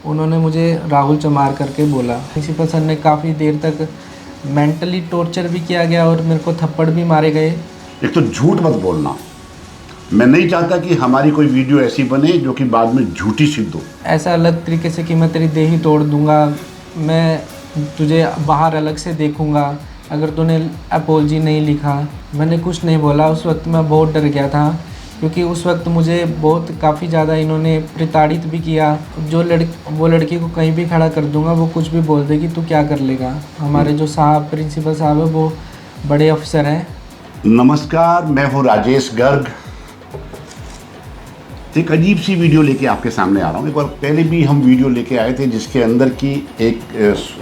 उन्होंने मुझे राहुल चमार करके बोला। प्रिंसिपल सर ने काफ़ी देर तक मेंटली टॉर्चर भी किया गया और मेरे को थप्पड़ भी मारे गए। एक तो झूठ मत बोलना, मैं नहीं चाहता कि हमारी कोई वीडियो ऐसी बने जो कि बाद में झूठी सिद्ध हो। ऐसा अलग तरीके से कि मैं तेरी देह ही तोड़ दूंगा, मैं तुझे बाहर अलग से देखूंगा अगर तूने अपोलॉजी नहीं लिखा। मैंने कुछ नहीं बोला। उस वक्त मैं बहुत डर गया था क्योंकि उस वक्त मुझे बहुत काफ़ी ज़्यादा इन्होंने प्रताड़ित भी किया। वो लड़की को कहीं भी खड़ा कर दूंगा, वो कुछ भी बोल देगी, तू क्या कर लेगा। हमारे जो साहब प्रिंसिपल साहब है वो बड़े अफसर हैं। नमस्कार, मैं हूँ राजेश गर्ग। एक अजीब सी वीडियो लेके आपके सामने आ रहा हूँ। एक बार पहले भी हम वीडियो लेके आए थे जिसके अंदर की एक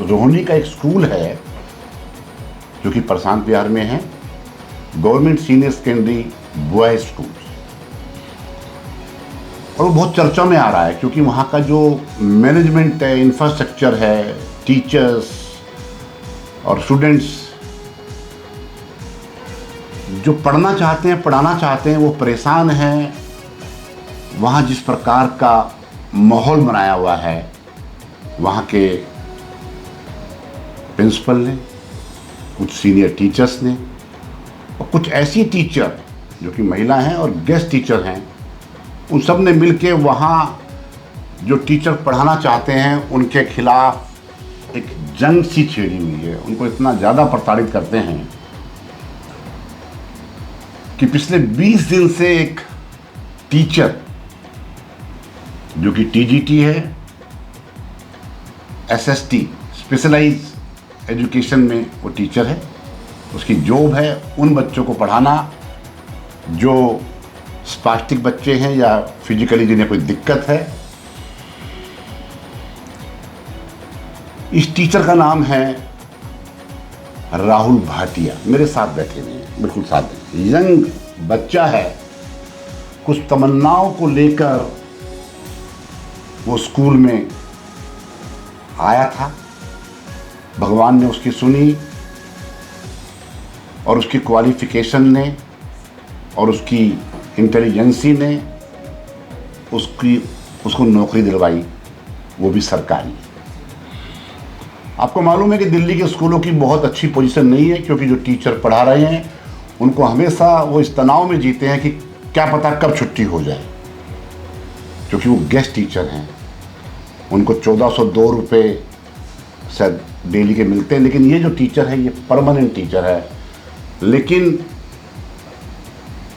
रोहिणी का एक स्कूल है जो कि प्रशांत विहार में है, government senior secondary boys school, और वो बहुत चर्चा में आ रहा है क्योंकि वहाँ का जो मैनेजमेंट है, इंफ्रास्ट्रक्चर है, टीचर्स और स्टूडेंट्स जो पढ़ना चाहते हैं, पढ़ाना चाहते हैं, वो परेशान हैं। वहाँ जिस प्रकार का माहौल बनाया हुआ है वहाँ के प्रिंसिपल ने, कुछ सीनियर टीचर्स ने और कुछ ऐसी टीचर जो कि महिला हैं और गेस्ट टीचर हैं, उन सब ने मिलके वहाँ जो टीचर पढ़ाना चाहते हैं उनके खिलाफ एक जंग सी छेड़ी हुई है। उनको इतना ज़्यादा प्रताड़ित करते हैं कि पिछले 20 दिन से एक टीचर जो कि टीजीटी है, एसएसटी स्पेशलाइज एजुकेशन में वो टीचर है, उसकी जॉब है उन बच्चों को पढ़ाना जो स्पास्टिक बच्चे हैं या फिजिकली जिन्हें कोई दिक्कत है। इस टीचर का नाम है राहुल भाटिया। मेरे साथ बैठे हुए हैं, बिल्कुल साथ बैठे। यंग बच्चा है, कुछ तमन्नाओं को लेकर वो स्कूल में आया था। भगवान ने उसकी सुनी और उसकी क्वालिफिकेशन ने और उसकी इंटेलिजेंसी ने उसको नौकरी दिलवाई, वो भी सरकारी। आपको मालूम है कि दिल्ली के स्कूलों की बहुत अच्छी पोजीशन नहीं है क्योंकि जो टीचर पढ़ा रहे हैं उनको हमेशा वो इस तनाव में जीते हैं कि क्या पता कब छुट्टी हो जाए, क्योंकि वो गेस्ट टीचर हैं। उनको 1402 रुपये शायद डेली के मिलते हैं, लेकिन ये जो टीचर है ये परमानेंट टीचर है। लेकिन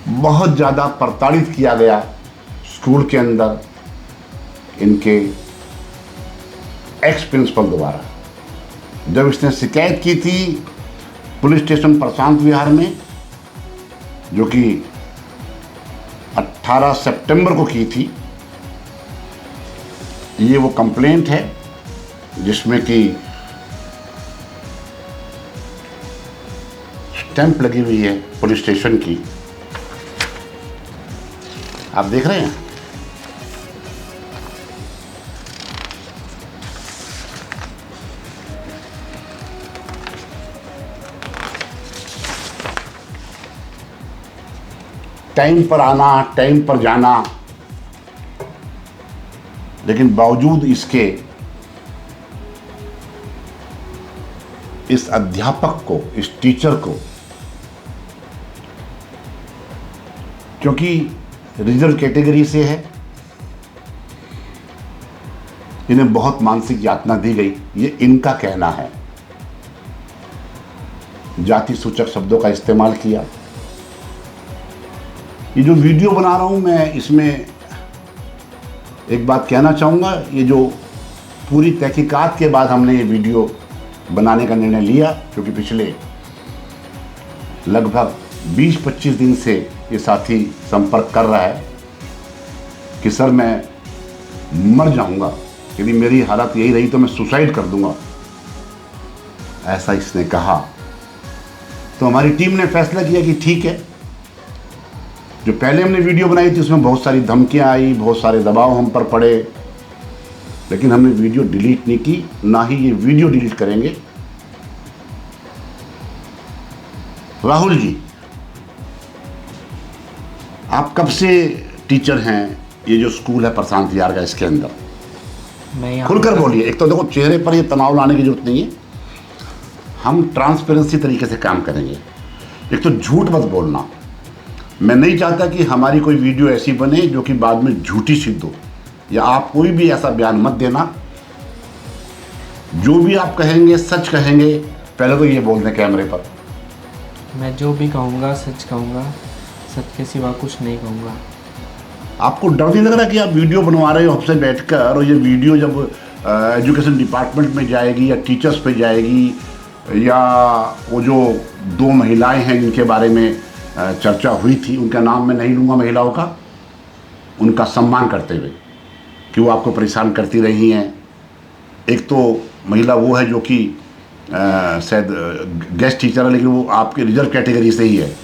बहुत ज़्यादा प्रताड़ित किया गया स्कूल के अंदर इनके एक्स प्रिंसिपल द्वारा। जब इसने शिकायत की थी पुलिस स्टेशन प्रशांत विहार में, जो कि 18 सितंबर को की थी, ये वो कंप्लेंट है जिसमें कि स्टैंप लगी हुई है पुलिस स्टेशन की। आप देख रहे हैं। टाइम पर आना, टाइम पर जाना, लेकिन बावजूद इसके इस अध्यापक को, इस टीचर को, क्योंकि रिजर्व कैटेगरी से है, इन्हें बहुत मानसिक यातना दी गई, ये इनका कहना है। जाति सूचक शब्दों का इस्तेमाल किया। ये जो वीडियो बना रहा हूं मैं, इसमें एक बात कहना चाहूँगा। ये जो पूरी तहकीकात के बाद हमने ये वीडियो बनाने का निर्णय लिया, क्योंकि पिछले लगभग 20-25 दिन से ये साथी संपर्क कर रहा है कि सर मैं मर जाऊंगा, यदि मेरी हालत यही रही तो मैं सुसाइड कर दूंगा, ऐसा इसने कहा। तो हमारी टीम ने फैसला किया कि ठीक है, जो पहले हमने वीडियो बनाई थी उसमें बहुत सारी धमकियां आई, बहुत सारे दबाव हम पर पड़े, लेकिन हमने वीडियो डिलीट नहीं की, ना ही ये वीडियो डिलीट करेंगे। राहुल जी, आप कब से टीचर हैं? ये जो स्कूल है प्रशांत विहार का, इसके अंदर मैं यहाँ खुलकर बोलिए। एक तो देखो चेहरे पर ये तनाव लाने की जरूरत नहीं है, हम ट्रांसपेरेंसी तरीके से काम करेंगे। एक तो झूठ मत बोलना। मैं नहीं चाहता कि हमारी कोई वीडियो ऐसी बने जो कि बाद में झूठी सिद्ध हो, या आप कोई भी ऐसा बयान मत देना। जो भी आप कहेंगे सच कहेंगे, पहले तो ये बोल दें कैमरे पर। मैं जो भी कहूँगा सच कहूँगा, सच के सिवा कुछ नहीं कहूँगा। आपको डर नहीं लग रहा कि आप वीडियो बनवा रहे हो हमसे बैठकर, और ये वीडियो जब एजुकेशन डिपार्टमेंट में जाएगी या टीचर्स पे जाएगी, या वो जो 2 महिलाएं हैं जिनके बारे में चर्चा हुई थी, उनका नाम मैं नहीं लूँगा महिलाओं का, उनका सम्मान करते हुए कि वो आपको परेशान करती रही हैं। एक तो महिला वो है जो कि शायद गेस्ट टीचर है, लेकिन वो आपके रिजर्व कैटेगरी से ही है।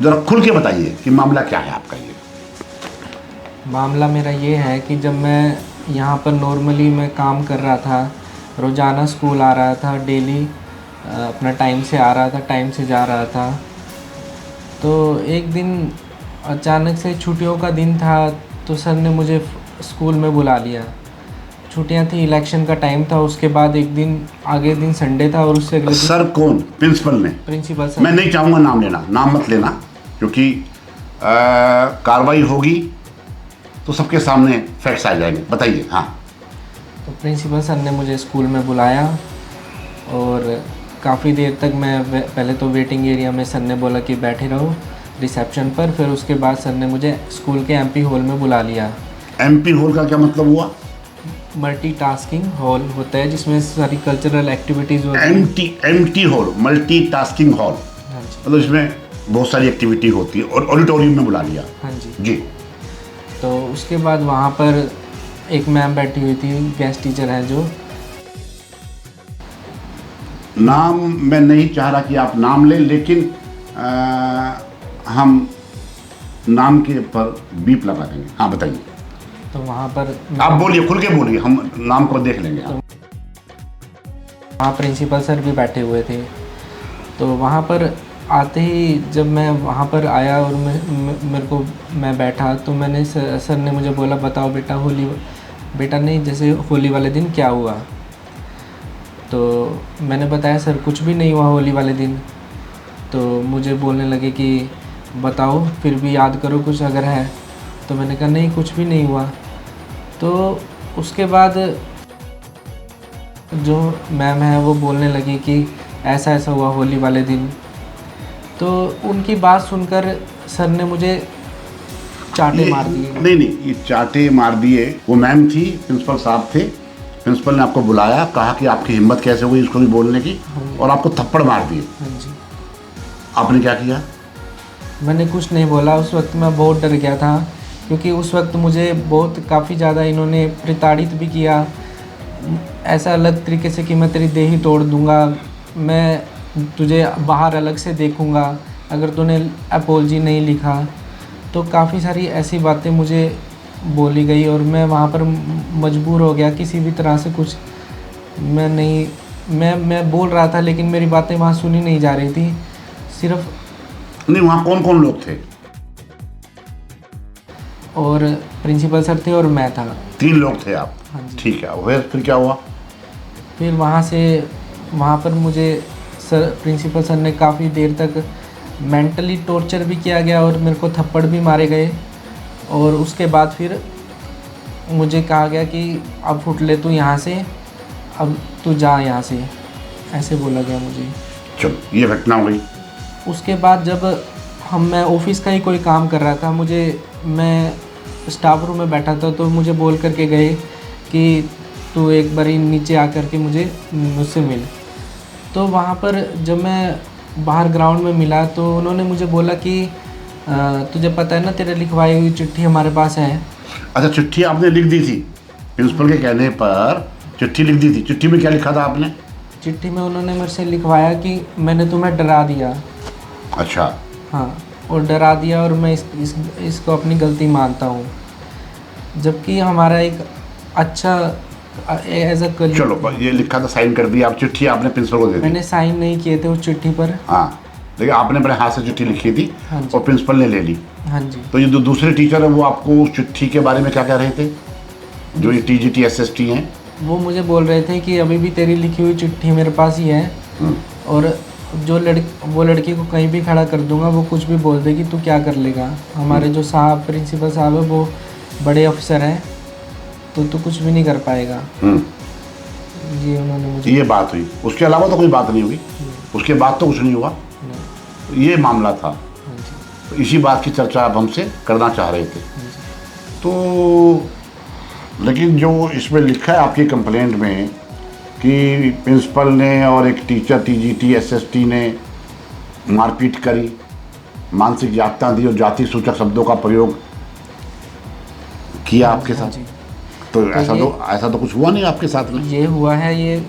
ज़रा खुल के बताइए कि मामला क्या है आपका। ये मामला मेरा ये है कि जब मैं यहाँ पर नॉर्मली मैं काम कर रहा था, रोज़ाना स्कूल आ रहा था, डेली अपना टाइम से आ रहा था, टाइम से जा रहा था। तो एक दिन अचानक से छुट्टियों का दिन था, तो सर ने मुझे स्कूल में बुला लिया। छुट्टियाँ थी, इलेक्शन का टाइम था। उसके बाद एक दिन आगे दिन संडे था, और उससे अगले दिन सर कौन? प्रिंसिपल ने? Principal sir. मैं नहीं चाहूँगा नाम लेना, नाम मत लेना, क्योंकि कार्रवाई होगी तो सबके सामने फैक्ट्स आ जाएंगे। बताइए। हाँ, तो प्रिंसिपल सर ने मुझे स्कूल में बुलाया, और काफ़ी देर तक मैं पहले तो वेटिंग एरिया में सर ने बोला कि बैठे रहो रिसेप्शन पर। फिर उसके बाद सर ने मुझे स्कूल के एमपी हॉल में बुला लिया। एमपी हॉल का क्या मतलब हुआ? मल्टीटास्किंग हॉल होता है जिसमें सारी कल्चरल एक्टिविटीज़ होती हैं। एमटी हॉल, मल्टीटास्किंग हॉल, हाँ जी, मतलब इसमें बहुत सारी एक्टिविटी होती है, और ऑडिटोरियम में बुला लिया। हाँ जी। जी। तो उसके बाद वहाँ पर एक मैम बैठी हुई थी, गेस्ट टीचर हैं जो। नाम मैं नहीं चाह रहा कि आप नाम लें, लेकिन हम नाम के पर बीप लगा देंगे। हाँ, बताइए। तो वहाँ पर आप बोलिए, खुल के बोलिए, हम नाम को देख लेंगे। वहाँ प्रिंसिपल सर भी बैठे हुए थे। तो वहाँ पर आते ही जब मैं वहाँ पर आया और मेरे को मैं बैठा, तो मैंने सर ने मुझे बोला, बताओ बेटा होली, बेटा नहीं, जैसे होली वाले दिन क्या हुआ। तो मैंने बताया सर कुछ भी नहीं हुआ होली वाले दिन। तो मुझे बोलने लगे कि बताओ फिर भी याद करो कुछ अगर है। तो मैंने कहा नहीं कुछ भी नहीं हुआ। तो उसके बाद जो मैम है वो बोलने लगी कि ऐसा ऐसा हुआ होली वाले दिन। तो उनकी बात सुनकर सर ने मुझे चाटे मार दिए। नहीं, ये चाटे मार दिए। वो मैम थी, प्रिंसिपल साहब थे। प्रिंसिपल ने आपको बुलाया, कहा कि आपकी हिम्मत कैसे हुई इसको भी बोलने की, और आपको थप्पड़ मार दिए। हाँ जी। आपने क्या किया? मैंने कुछ नहीं बोला। उस वक्त मैं बहुत डर गया था, क्योंकि उस वक्त मुझे काफ़ी ज़्यादा इन्होंने प्रताड़ित भी किया, ऐसा अलग तरीके से कि मैं तेरी देह ही तोड़ दूँगा, मैं तुझे बाहर अलग से देखूँगा अगर तूने अपॉलजी नहीं लिखा। तो काफ़ी सारी ऐसी बातें मुझे बोली गई, और मैं वहाँ पर मजबूर हो गया किसी भी तरह से कुछ मैं बोल रहा था, लेकिन मेरी बातें वहाँ सुनी नहीं जा रही थी। सिर्फ नहीं, वहाँ कौन कौन लोग थे? और प्रिंसिपल सर थे और मैं था। 3 लोग थे आप? हाँ जी। ठीक है, फिर क्या हुआ? फिर वहाँ पर मुझे प्रिंसिपल सर ने काफ़ी देर तक मेंटली टॉर्चर भी किया गया, और मेरे को थप्पड़ भी मारे गए। और उसके बाद फिर मुझे कहा गया कि अब फुट ले तू यहाँ से, अब तू जा यहाँ से, ऐसे बोला गया मुझे। चलो, ये घटना हो गई। उसके बाद जब मैं ऑफिस का ही कोई काम कर रहा था, मैं स्टाफ रूम में बैठा था, तो मुझे बोल करके गए कि तू एक बारी नीचे आकर के मुझसे मिल। तो वहाँ पर जब मैं बाहर ग्राउंड में मिला, तो उन्होंने मुझे बोला कि तुझे पता है ना तेरे लिखवाई हुई चिट्ठी हमारे पास है। अच्छा, चिट्ठी आपने लिख दी थी? प्रिंसिपल के कहने पर चिट्ठी लिख दी थी? चिट्ठी में क्या लिखा था आपने? चिट्ठी में उन्होंने मेरे से लिखवाया कि मैंने तुम्हें डरा दिया। अच्छा। हाँ, और डरा दिया, और मैं इसको अपनी गलती मानता हूँ, जबकि हमारा एक अच्छा एज अ कलीग। चलो, ये लिखा था, साइन कर दिया आप, चिट्ठी आपने प्रिंसिपल को दे दी? मैंने साइन नहीं किए थे उस चिट्ठी पर। हाँ, लेकिन आपने अपने हाथ से चिट्ठी लिखी थी। हाँ जी। और प्रिंसिपल ने ले ली। हाँ जी। तो ये जो दूसरे टीचर है वो आपको उस चिट्ठी के बारे में क्या कह रहे थे? जो ये TGT SST हैं? वो मुझे बोल रहे थे कि अभी भी तेरी लिखी हुई चिट्ठी मेरे पास ही है, और वो लड़की को कहीं भी खड़ा कर दूंगा, वो कुछ भी बोल देगी, तू क्या कर लेगा। हमारे जो साहब प्रिंसिपल साहब है वो बड़े अफसर हैं, तो तू कुछ भी नहीं कर पाएगा। ये उन्होंने मुझे, ये बात हुई, उसके अलावा तो कोई बात नहीं हुई? उसके बाद तो कुछ नहीं हुआ? ये मामला था। हाँ जी। तो इसी बात की चर्चा आप हमसे करना चाह रहे थे। हाँ जी। तो लेकिन जो इसमें लिखा है आपकी कंप्लेंट में कि प्रिंसिपल ने और एक टीचर TGT SST ने मारपीट करी, मानसिक यातना दी और जाति सूचक शब्दों का प्रयोग किया आपके हाँ साथ, जी। तो ऐसा तो कुछ हुआ नहीं आपके साथ में? ये हुआ है, ये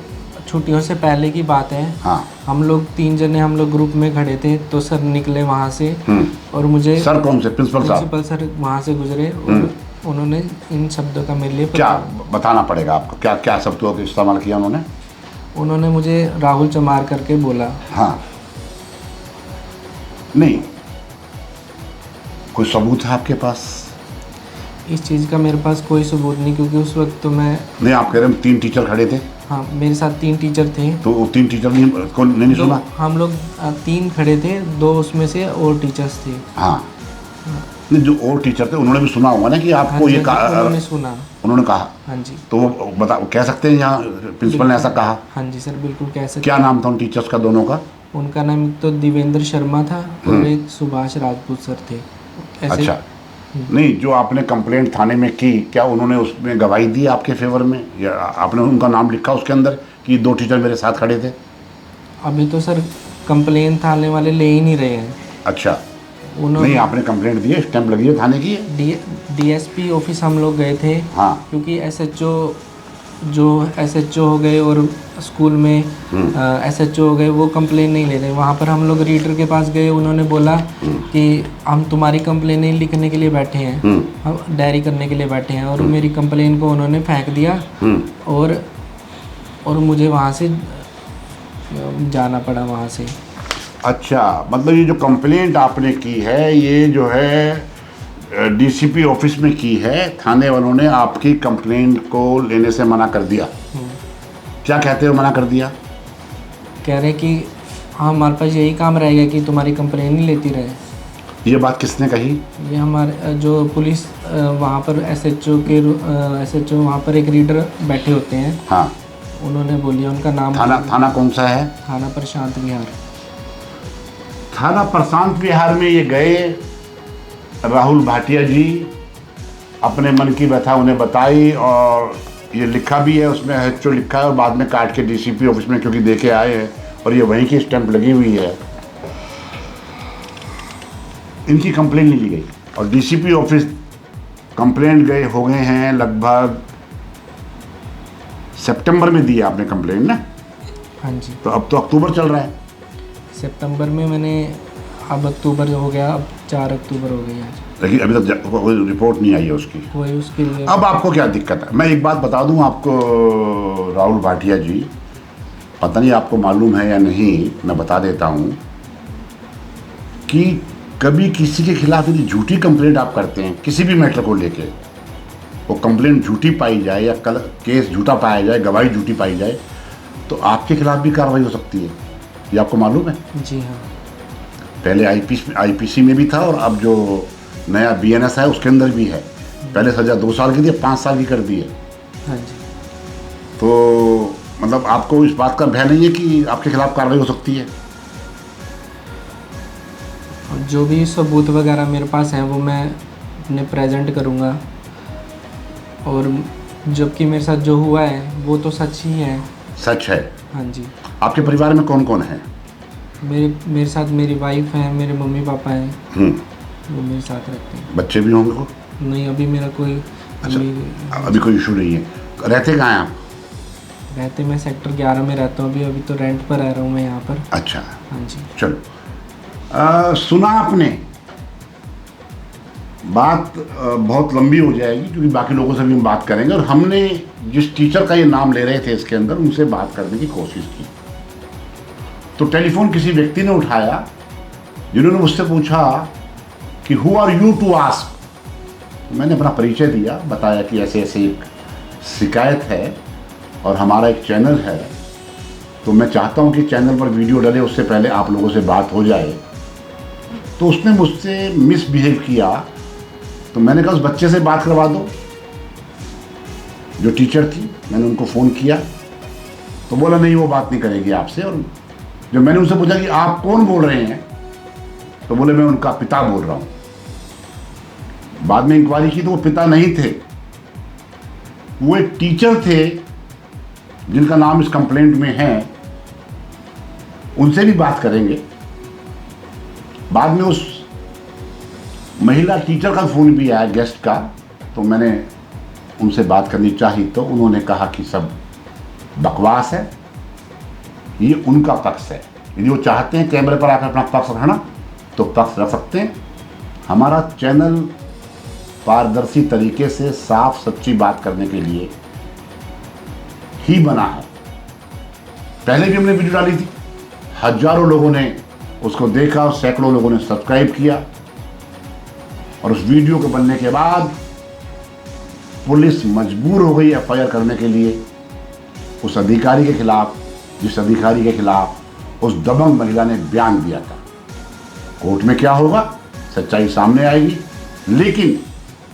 छुट्टियों से पहले की बात है। हाँ। हम लोग 3 जने हम लोग ग्रुप में खड़े थे, तो सर निकले वहाँ से और मुझे, सर कौन से? प्रिंसिपल सर वहाँ से गुजरे और उन्होंने इन शब्दों का मेरे लिए क्या बताना पड़ेगा आपको, क्या क्या शब्दों का इस्तेमाल किया उन्होंने? मुझे राहुल चमार करके बोला। हाँ, नहीं कोई सबूत है आपके पास? इस चीज़ का मेरे पास कोई सबूत नहीं, क्योंकि उस वक्त तो मैं, नहीं, आप कह रहे हैं 3 टीचर खड़े थे? हाँ, मेरे साथ 3 टीचर थे। तो वो 3 टीचर को नहीं सुना? हम लोग 3 खड़े थे, 2 उसमें से और टीचर्स थे। हाँ, नहीं, जो और टीचर थे उन्होंने भी सुना होगा ना कि आपको हाँ ये कहा? उन्होंने सुना। उन्होंने कहा? हाँ जी। तो वो कह सकते हैं यहाँ प्रिंसिपल ने ऐसा कहा? हाँ जी सर, बिल्कुल कह सकते। क्या नाम था उन टीचर्स का, दोनों का? उनका नाम तो देवेंद्र शर्मा था और एक सुभाष राजपूत सर थे। ऐसे। अच्छा, नहीं, जो आपने कंप्लेंट थाने में की, क्या उन्होंने उसमें गवाही दी आपके फेवर में, या आपने उनका नाम लिखा उसके अंदर कि 2 टीचर मेरे साथ खड़े थे? अभी तो सर कंप्लेंट थाने वाले ले ही नहीं रहे हैं। अच्छा, नहीं, आपने कंप्लेंट दी है, स्टैंप लगी है थाने की? DSP ऑफिस हम लोग गए थे। हाँ। क्योंकि SHO हो गए और स्कूल में SHO हो गए, वो कंप्लेन नहीं ले रहे। वहाँ पर हम लोग रीडर के पास गए, उन्होंने बोला कि हम तुम्हारी कंप्लेन नहीं लिखने के लिए बैठे हैं, हम डायरी करने के लिए बैठे हैं, और मेरी कंप्लेन को उन्होंने फेंक दिया और मुझे वहाँ से जाना पड़ा वहाँ से। अच्छा, मतलब ये जो कंप्लेंट आपने की है, ये जो है DCP ऑफिस में की है, थाने वालों ने आपकी कंप्लेंट को लेने से मना कर दिया। क्या कहते हो मना कर दिया? कह रहे कि हाँ, हमारे पास यही काम रहेगा कि तुम्हारी कंप्लेन ही लेती रहे। ये बात किसने कही? ये हमारे जो पुलिस वहाँ पर SHO वहाँ पर एक रीडर बैठे होते हैं। हाँ, उन्होंने बोलिया, उनका नाम। थाना कौन सा है? थाना प्रशांत विहार। थाना प्रशांत विहार में ये गए, राहुल भाटिया जी अपने मन की व्यथा उन्हें बताई, और ये लिखा भी है उसमें, HO लिखा है, और बाद में काट के DCP ऑफिस में क्योंकि देके आए हैं और ये वहीं की स्टैंप लगी हुई है, इनकी कंप्लेंट नहीं ली गई। और DCP ऑफिस कंप्लेंट गए हो गए हैं लगभग सितंबर में दी आपने कंप्लेंट ना? हाँ जी। तो अब तो अक्टूबर चल रहा है। सितंबर में मैंने, अब अक्टूबर हो गया, अब 4 अक्टूबर हो गई आज, लेकिन अभी तक कोई रिपोर्ट नहीं आई है उसकी। कोई उसके लिए। अब आपको क्या दिक्कत है? मैं एक बात बता दूं आपको राहुल भाटिया जी, पता नहीं आपको मालूम है या नहीं, मैं बता देता हूं कि कभी किसी के खिलाफ यदि झूठी कंप्लेंट आप करते हैं किसी भी मैटर को लेके, वो कंप्लेंट झूठी पाई जाए या केस झूठा पाया जाए, गवाही झूठी पाई जाए, तो आपके खिलाफ भी कार्रवाई हो सकती है। ये आपको मालूम है? जी हाँ। पहले IPC में भी था, और अब जो नया BNS है उसके अंदर भी है। पहले सजा 2 साल की थी, 5 साल की कर दी है। हाँ जी। तो मतलब आपको इस बात का भय नहीं है कि आपके खिलाफ कार्रवाई हो सकती है? जो भी सबूत वगैरह मेरे पास हैं वो मैं अपने प्रेजेंट करूँगा, और जबकि मेरे साथ जो हुआ है वो तो सच ही है। सच है? हाँ जी। आपके परिवार में कौन कौन है? मेरे साथ मेरी वाइफ है, मेरे मम्मी पापा हैं, वो मेरे साथ रहते हैं। बच्चे भी होंगे को? नहीं, अभी मेरा कोई। अच्छा, अभी कोई इशू नहीं है। रहते कहाँ हैं आप? रहते मैं सेक्टर 11 में रहता हूँ अभी तो रेंट पर रह रहा हूँ मैं यहाँ पर। अच्छा, हाँ जी। चलो, सुना आपने बात बहुत लंबी हो जाएगी क्योंकि बाकी लोगों से भी हम बात करेंगे, और हमने जिस टीचर का ये नाम ले रहे थे इसके अंदर उनसे बात करने की कोशिश की, तो टेलीफोन किसी व्यक्ति ने उठाया जिन्होंने मुझसे पूछा कि who are you to ask. मैंने अपना परिचय दिया, बताया कि ऐसे ऐसे एक शिकायत है और हमारा एक चैनल है, तो मैं चाहता हूं कि चैनल पर वीडियो डले उससे पहले आप लोगों से बात हो जाए। तो उसने मुझसे मिसबिहेव किया, तो मैंने कहा उस बच्चे से बात करवा दो जो टीचर थी। मैंने उनको फ़ोन किया तो बोला नहीं, वो बात नहीं करेगी आपसे। और जब मैंने उनसे पूछा कि आप कौन बोल रहे हैं, तो बोले मैं उनका पिता बोल रहा हूँ। बाद में इंक्वायरी की तो वो पिता नहीं थे, वो एक टीचर थे जिनका नाम इस कंप्लेंट में है। उनसे भी बात करेंगे। बाद में उस महिला टीचर का फ़ोन भी आया, गेस्ट का, तो मैंने उनसे बात करनी चाहिए तो उन्होंने कहा कि सब बकवास है, ये उनका पक्ष है। यदि वो चाहते हैं कैमरे पर आकर अपना पक्ष रखना तो पक्ष रख सकते हैं। हमारा चैनल पारदर्शी तरीके से साफ सच्ची बात करने के लिए ही बना है। पहले भी हमने वीडियो डाली थी, हजारों लोगों ने उसको देखा और सैकड़ों लोगों ने सब्सक्राइब किया। और उस वीडियो के बनने के बाद पुलिस मजबूर हो गई एफआईआर करने के लिए उस अधिकारी के खिलाफ, जिस अधिकारी के खिलाफ उस दबंग महिला ने बयान दिया था। कोर्ट में क्या होगा, सच्चाई सामने आएगी। लेकिन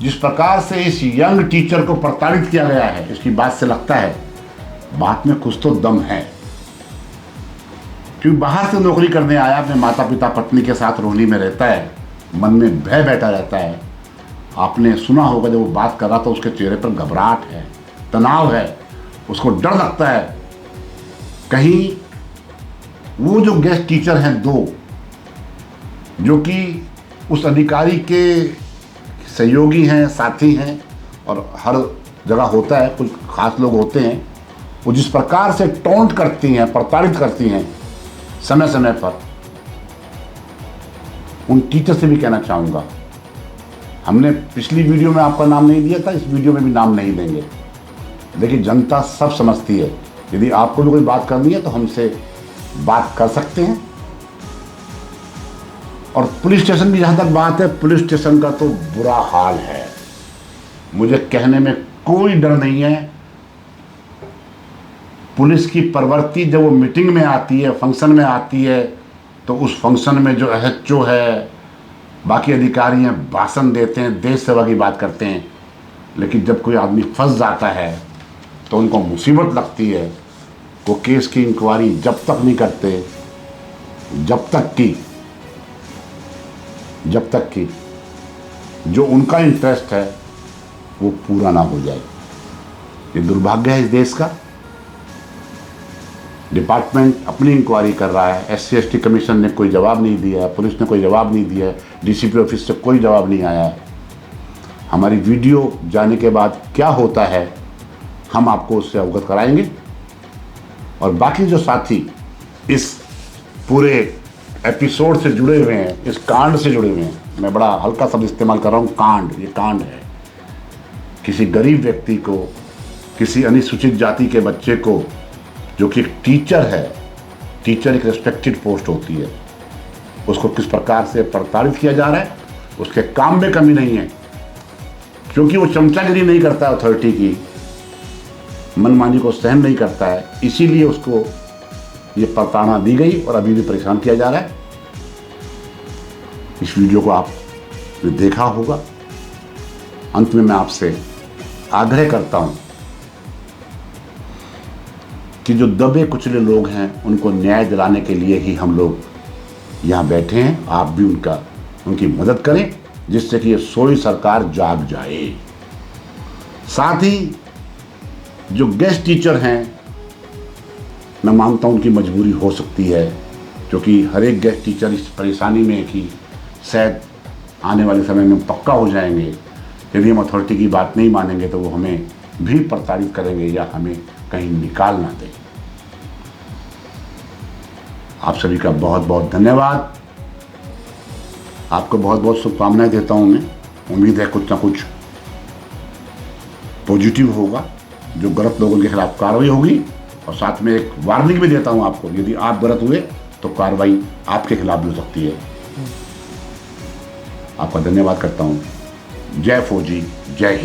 जिस प्रकार से इस यंग टीचर को प्रताड़ित किया गया है, इसकी बात से लगता है बात में कुछ तो दम है। क्योंकि बाहर से नौकरी करने आया, अपने माता पिता पत्नी के साथ रोहिणी में रहता है, मन में भय बैठा रहता है। आपने सुना होगा जब वो बात कर रहा था उसके चेहरे पर घबराहट है, तनाव है, उसको डर लगता है कहीं वो जो गेस्ट टीचर हैं दो, जो कि उस अधिकारी के सहयोगी हैं, साथी हैं, और हर जगह होता है, कुछ खास लोग होते हैं, वो जिस प्रकार से टॉन्ट करती हैं, प्रताड़ित करती हैं समय समय पर, उन टीचर से भी कहना चाहूँगा। हमने पिछली वीडियो में आपका नाम नहीं दिया था, इस वीडियो में भी नाम नहीं देंगे। लेकिन जनता सब समझती है। यदि आपको भी कोई बात करनी है तो हमसे बात कर सकते हैं। और पुलिस स्टेशन की जहाँ तक बात है, पुलिस स्टेशन का तो बुरा हाल है। मुझे कहने में कोई डर नहीं है। पुलिस की प्रवृत्ति जब वो मीटिंग में आती है, फंक्शन में आती है, तो उस फंक्शन में जो एचओ है, बाकी अधिकारी हैं, भाषण देते हैं, देश सेवा की बात करते हैं। लेकिन जब कोई आदमी फंस जाता है तो उनको मुसीबत लगती है। वो केस की इंक्वायरी जब तक नहीं करते, जब तक कि जो उनका इंटरेस्ट है वो पूरा ना हो जाए। ये दुर्भाग्य है इस देश का। डिपार्टमेंट अपनी इंक्वायरी कर रहा है, SC/ST कमीशन ने कोई जवाब नहीं दिया है, पुलिस ने कोई जवाब नहीं दिया है, DCP ऑफिस से कोई जवाब नहीं आया है। हमारी वीडियो जाने के बाद क्या होता है हम आपको उससे अवगत कराएंगे। और बाकी जो साथी इस पूरे एपिसोड से जुड़े हुए हैं, इस कांड से जुड़े हुए हैं, मैं बड़ा हल्का शब्द इस्तेमाल कर रहा हूँ, कांड। ये कांड है। किसी गरीब व्यक्ति को, किसी अनुसूचित जाति के बच्चे को, जो कि एक टीचर है, टीचर एक रिस्पेक्टेड पोस्ट होती है, उसको किस प्रकार से प्रताड़ित किया जा रहा है। उसके काम में कमी नहीं है, क्योंकि वो चमचागिरी नहीं करता है, अथॉरिटी की मनमानी को सहन नहीं करता है, इसीलिए उसको ये प्रताड़ना दी गई और अभी भी परेशान किया जा रहा है। इस वीडियो को आपने देखा होगा। अंत में मैं आपसे आग्रह करता हूं कि जो दबे कुचले लोग हैं उनको न्याय दिलाने के लिए ही हम लोग यहाँ बैठे हैं। आप भी उनकी मदद करें, जिससे कि ये सोई सरकार जाग जाए। साथ ही जो गेस्ट टीचर हैं, मैं मानता हूँ उनकी मजबूरी हो सकती है, क्योंकि हर एक गेस्ट टीचर इस परेशानी में कि शायद आने वाले समय में पक्का हो जाएंगे। यदि हम अथॉरिटी की बात नहीं मानेंगे तो वो हमें भी प्रताड़ित करेंगे या हमें कहीं निकाल ना दें। आप सभी का बहुत बहुत धन्यवाद। आपको बहुत बहुत शुभकामनाएं देता हूँ मैं। उम्मीद है कुछ ना कुछ पॉजिटिव होगा, जो गलत लोगों के खिलाफ कार्रवाई होगी। और साथ में एक वार्निंग भी देता हूँ आपको, यदि आप गलत हुए तो कार्रवाई आपके खिलाफ भी हो सकती है। आपका धन्यवाद करता हूँ। जय फौजी, जय हिंद।